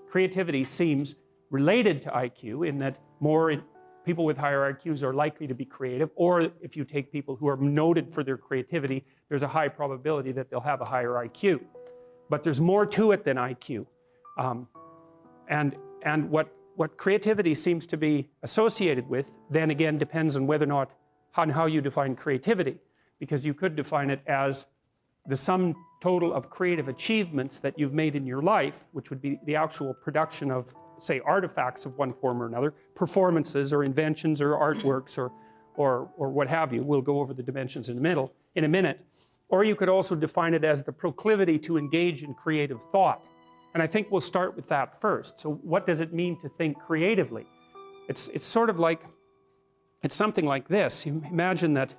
creativity seems related to IQ in that people with higher IQs are likely to be creative, or if you take people who are noted for their creativity, there's a high probability that they'll have a higher IQ. But there's more to it than IQ. And what creativity seems to be associated with, then again, depends on whether or not, on how you define creativity. Because you could define it as the sum total of creative achievements that you've made in your life, which would be the actual production of, say, artifacts of one form or another, performances or inventions or artworks or what have you. We'll go over the dimensions in a minute. Or you could also define it as the proclivity to engage in creative thought. And I think we'll start with that first. So what does it mean to think creatively? It's sort of like, it's something like this. You imagine that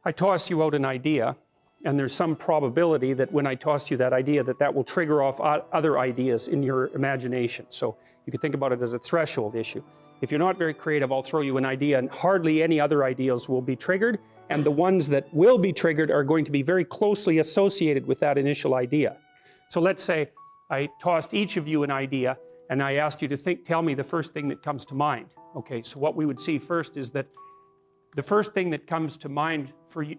I toss you out an idea, and there's some probability that when I toss you that idea, that will trigger off other ideas in your imagination. So you could think about it as a threshold issue. If you're not very creative, I'll throw you an idea, and hardly any other ideas will be triggered, and the ones that will be triggered are going to be very closely associated with that initial idea. So let's say I tossed each of you an idea, and I asked you to tell me the first thing that comes to mind. Okay, so what we would see first is that the first thing that comes to mind for you,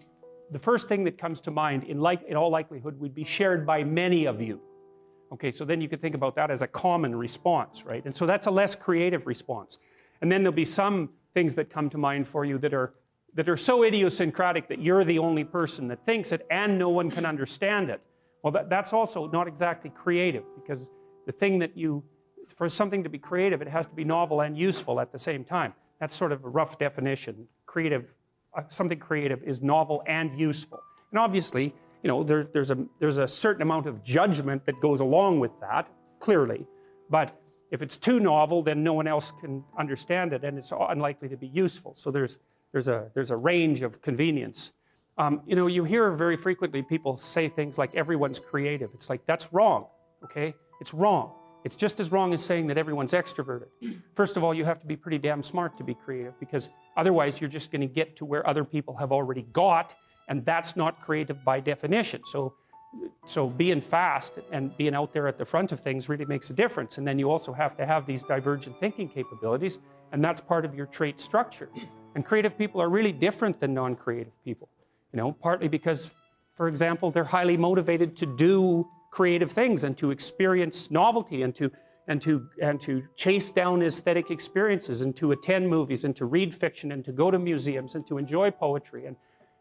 the first thing that comes to mind in all likelihood would be shared by many of you. Okay, so then you could think about that as a common response, right? And so that's a less creative response. And then there'll be some things that come to mind for you that are so idiosyncratic that you're the only person that thinks it and no one can understand it. Well, that's also not exactly creative, because the thing that for something to be creative, it has to be novel and useful at the same time. That's sort of a rough definition. Something creative is novel and useful. And obviously, you know, there's a certain amount of judgment that goes along with that, clearly. But if it's too novel, then no one else can understand it, and it's unlikely to be useful. So there's a range of convenience. You know, you hear very frequently people say things like everyone's creative. It's like, that's wrong, okay? It's wrong. It's just as wrong as saying that everyone's extroverted. First of all, you have to be pretty damn smart to be creative, because otherwise you're just going to get to where other people have already got, and that's not creative by definition. So being fast and being out there at the front of things really makes a difference. And then you also have to have these divergent thinking capabilities, and that's part of your trait structure. And creative people are really different than non-creative people. You know, partly because, for example, they're highly motivated to do creative things and to experience novelty and to chase down aesthetic experiences and to attend movies and to read fiction and to go to museums and to enjoy poetry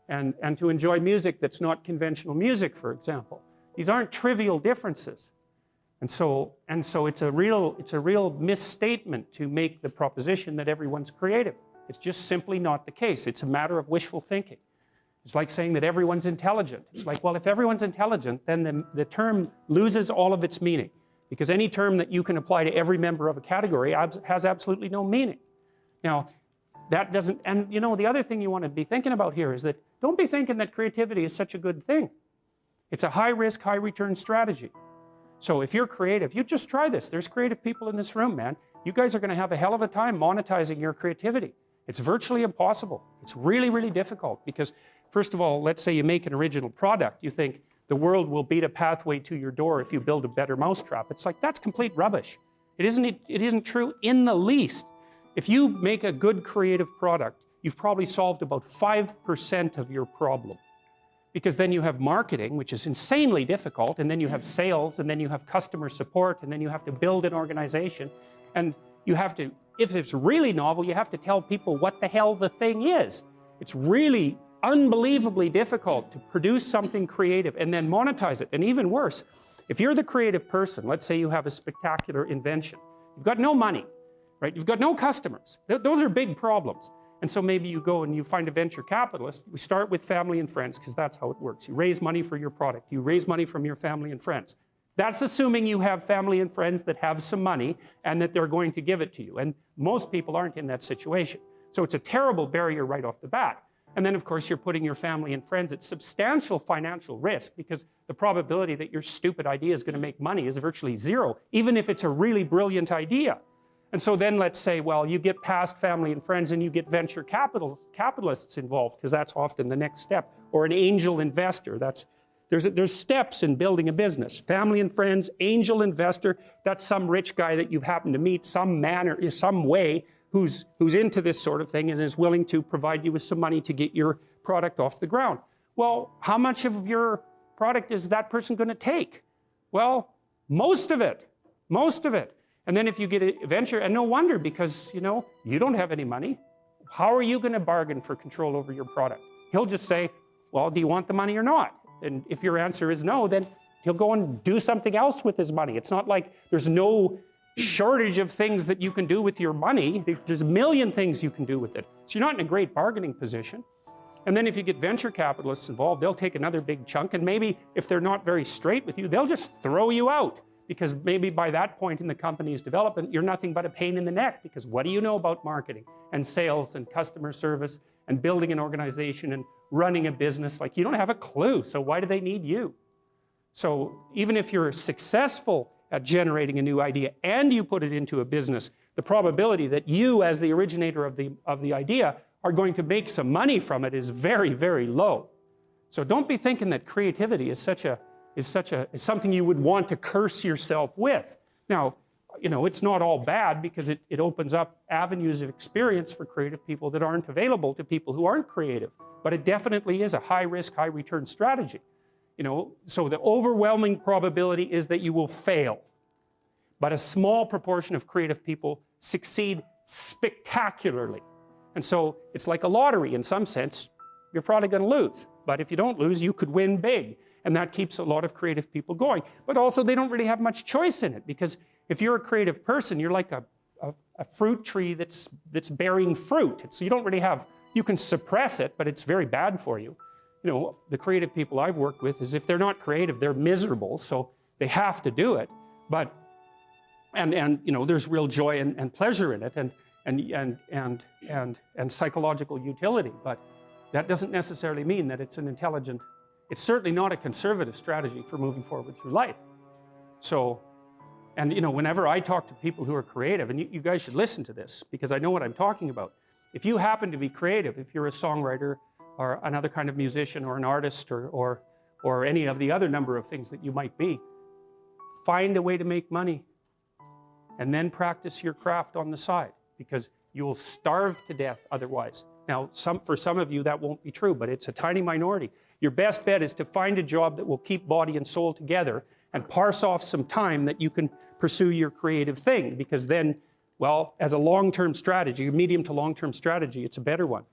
and to enjoy music that's not conventional music, for example. These aren't trivial differences. And so it's a real misstatement to make the proposition that everyone's creative. It's just simply not the case. It's a matter of wishful thinking. It's like saying that everyone's intelligent. It's like, well, if everyone's intelligent, then the term loses all of its meaning, because any term that you can apply to every member of a category has absolutely no meaning. Now, that doesn't, and you know, the other thing you want to be thinking about here is that don't be thinking that creativity is such a good thing. It's a high-risk, high-return strategy. So if you're creative, you just try this. There's creative people in this room, man. You guys are going to have a hell of a time monetizing your creativity. It's virtually impossible. It's really, really difficult, because first of all, let's say you make an original product. You think the world will beat a pathway to your door if you build a better mousetrap. It's like, that's complete rubbish. It isn't true in the least. If you make a good creative product, you've probably solved about 5% of your problem. Because then you have marketing, which is insanely difficult, and then you have sales, and then you have customer support, and then you have to build an organization, and you have to, if it's really novel, you have to tell people what the hell the thing is. It's really unbelievably difficult to produce something creative and then monetize it. And even worse, if you're the creative person, let's say you have a spectacular invention, you've got no money, right? You've got no customers. Those are big problems. And so maybe you go and you find a venture capitalist. We start with family and friends, because that's how it works. You raise money for your product. You raise money from your family and friends. That's assuming you have family and friends that have some money and that they're going to give it to you. And most people aren't in that situation. So it's a terrible barrier right off the bat. And then, of course, you're putting your family and friends at substantial financial risk, because the probability that your stupid idea is going to make money is virtually zero, even if it's a really brilliant idea. And so then let's say, well, you get past family and friends and you get venture capitalists involved, because that's often the next step, or an angel investor. That's There's steps in building a business. Family and friends, angel investor, that's some rich guy that you've happened to meet, some way, who's into this sort of thing and is willing to provide you with some money to get your product off the ground. Well, how much of your product is that person going to take? Well, most of it. And then if you get a venture, and no wonder, because you don't have any money, how are you going to bargain for control over your product? He'll just say, well, do you want the money or not? And if your answer is no, then he'll go and do something else with his money. It's not like there's no shortage of things that you can do with your money. There's a million things you can do with it. So you're not in a great bargaining position. And then if you get venture capitalists involved, they'll take another big chunk, and maybe if they're not very straight with you, they'll just throw you out, because maybe by that point in the company's development, you're nothing but a pain in the neck, because what do you know about marketing and sales and customer service and building an organization and running a business? Like, you don't have a clue, so why do they need you? So even if you're successful at generating a new idea and you put it into a business, the probability that you, as the originator of the idea, are going to make some money from it is very, very low. So don't be thinking that creativity is something you would want to curse yourself with. Now, it's not all bad, because it opens up avenues of experience for creative people that aren't available to people who aren't creative. But it definitely is a high-risk, high-return strategy. So the overwhelming probability is that you will fail. But a small proportion of creative people succeed spectacularly. And so it's like a lottery in some sense. You're probably going to lose. But if you don't lose, you could win big. And that keeps a lot of creative people going. But also, they don't really have much choice in it, because if you're a creative person, you're like a fruit tree that's bearing fruit. So you don't really have, you can suppress it, but it's very bad for you. The creative people I've worked with is, if they're not creative, they're miserable, so they have to do it. But, and there's real joy and pleasure in it, and psychological utility. But that doesn't necessarily mean that it's an intelligent, it's certainly not a conservative strategy for moving forward through life. So, and whenever I talk to people who are creative, and you guys should listen to this, because I know what I'm talking about. If you happen to be creative, if you're a songwriter or another kind of musician or an artist or any of the other number of things that you might be, find a way to make money and then practice your craft on the side, because you will starve to death otherwise. Now, for some of you that won't be true, but it's a tiny minority. Your best bet is to find a job that will keep body and soul together and parse off some time that you can pursue your creative thing, because then, well, as a long-term strategy, a medium to long-term strategy, it's a better one.